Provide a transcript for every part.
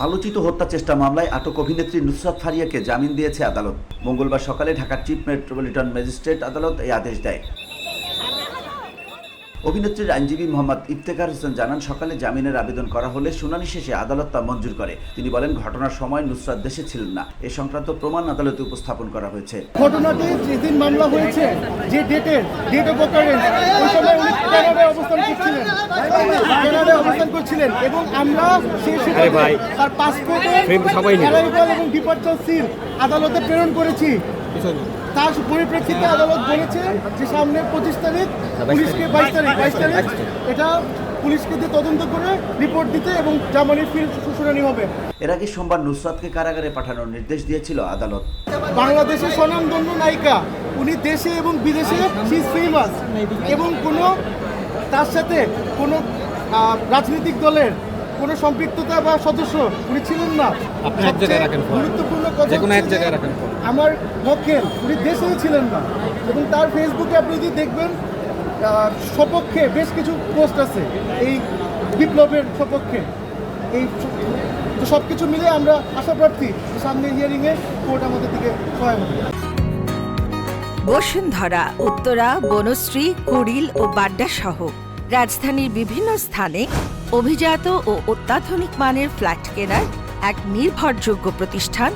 আলোচিত হত্যা চেষ্টা মামলায় আটক অভিনেত্রী নুসরাত ফারিয়াকে জামিন দিয়েছে আদালত। মঙ্গলবার সকালে ঢাকার চিফ মেট্রোপলিটন ম্যাজিস্ট্রেট আদালত এই আদেশ দেয়। অভিনেত্রীর আইনজীবী মোহাম্মদ ইফতেখার হোসেন জানান, সকালে জামিনের আবেদন করা হলে শুনানি শেষে আদালত তা মঞ্জুর করে। তিনি বলেন, ঘটনার সময় নুসরাত দেশে ছিলেন না। এ সংক্রান্ত প্রমাণ আদালতে উপস্থাপন করা হয়েছে। ঘটনাটি যেদিন মামলা হয়েছে, যে ডেট অফ অকারেন্স, ওই সময় উনি কানাডায় অবস্থান করছিলেন এবং আমরা সেই সুবাদে তার পাসপোর্টে অ্যারাইভাল এবং ডিপার্চার সিল আদালতে প্রেরণ করেছি। তার পরিপ্রেক্ষিতে আদালত বলেছে যে সামনের 25 তারিখ পুলিশকে 22 তারিখ এটা পুলিশকে দিয়ে তদন্ত করে রিপোর্ট দিতে এবং জামিনের শুনানি হবে। এর আগে সোমবার নুসরাতকে কারাগারে পাঠানোর নির্দেশ দিয়েছিল আদালত। বাংলাদেশের স্বনামধন্য নায়িকা, উনি দেশে এবং বিদেশে ফেমাস এবং তার সাথে কোনো রাজনৈতিক দলের কোনো সম্পৃক্ততা বা সদস্য উনি ছিলেন না। গুরুত্বপূর্ণ কথা আমার মক্কেল, উনি দেশেই ছিলেন না এবং তার ফেসবুকে আপনি যদি দেখবেন সপক্ষে বেশ কিছু পোস্ট আছে এই বিপ্লবের সপক্ষে। এই সব কিছু মিলে আমরা আশাপ্রার্থী সামনে হিয়ারিংয়ে কোর্ট আমাদের দিকে সহায়তা করবে। বসুন্ধরা, উত্তরা, বনশ্রী, কুড়িল ও বাড্ডা সহ রাজধানীর বিভিন্ন স্থানে অভিজাত ও অত্যাধুনিক মানের ফ্ল্যাট কেনার এক নির্ভরযোগ্য প্রতিষ্ঠান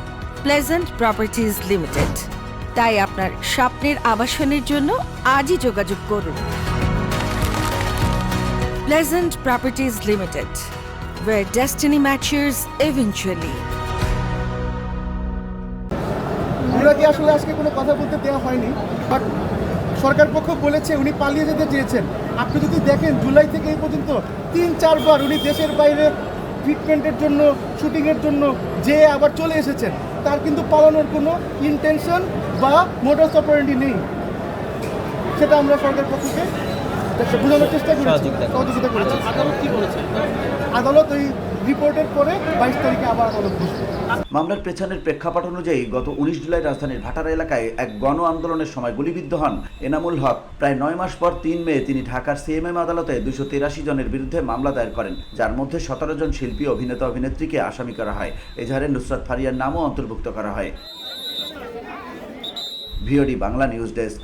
প্লেজেন্ট প্রপার্টিজ লিমিটেড। তাই আপনার স্বপ্নের আবাসনের জন্য আজই যোগাযোগ করুন। Pleasant properties limited, where destiny matches eventually. ওনাকে আসলে আজকে কোনো কথা বলতে দেওয়া হয়নি, বাট সরকার পক্ষ বলেছে উনি পালিয়ে যেতে চেয়েছেন। আপনি যদি দেখেন জুলাই থেকে এই পর্যন্ত 3-4 বার উনি দেশের বাইরে ট্রিটমেন্টের জন্য, শুটিংয়ের জন্য যে আবার চলে এসেছেন। তার কিন্তু পালানোর কোনো ইন্টেনশন বা মোডাস অপারেন্ডি নেই। সেটা আমরা সরকার পক্ষকে বোঝানোর চেষ্টা করেছি, সহযোগিতা করেছি। আদালত কি বলেছে? আদালত ওই রিপোর্টের পরে 22 তারিখে আবার আদালত বসবে। মামলার পেছনের প্রেক্ষাপট অনুযায়ী গত 19 জুলাই রাজধানীর ভাটারা এলাকায় এক গণ আন্দোলনের সময় গুলিবিদ্ধ হন এনামুল হক। প্রায় 9 মাস পর 3 মে তিনি ঢাকার সিএমএম আদালতে 283 জনের বিরুদ্ধে মামলা দায়ের করেন, যার মধ্যে 17 জন শিল্পী, অভিনেতা, অভিনেত্রীকে আসামি করা হয়। এজাহারে নুসরাত ফারিয়ার নামও অন্তর্ভুক্ত করা হয়। VOD Bangla news desk.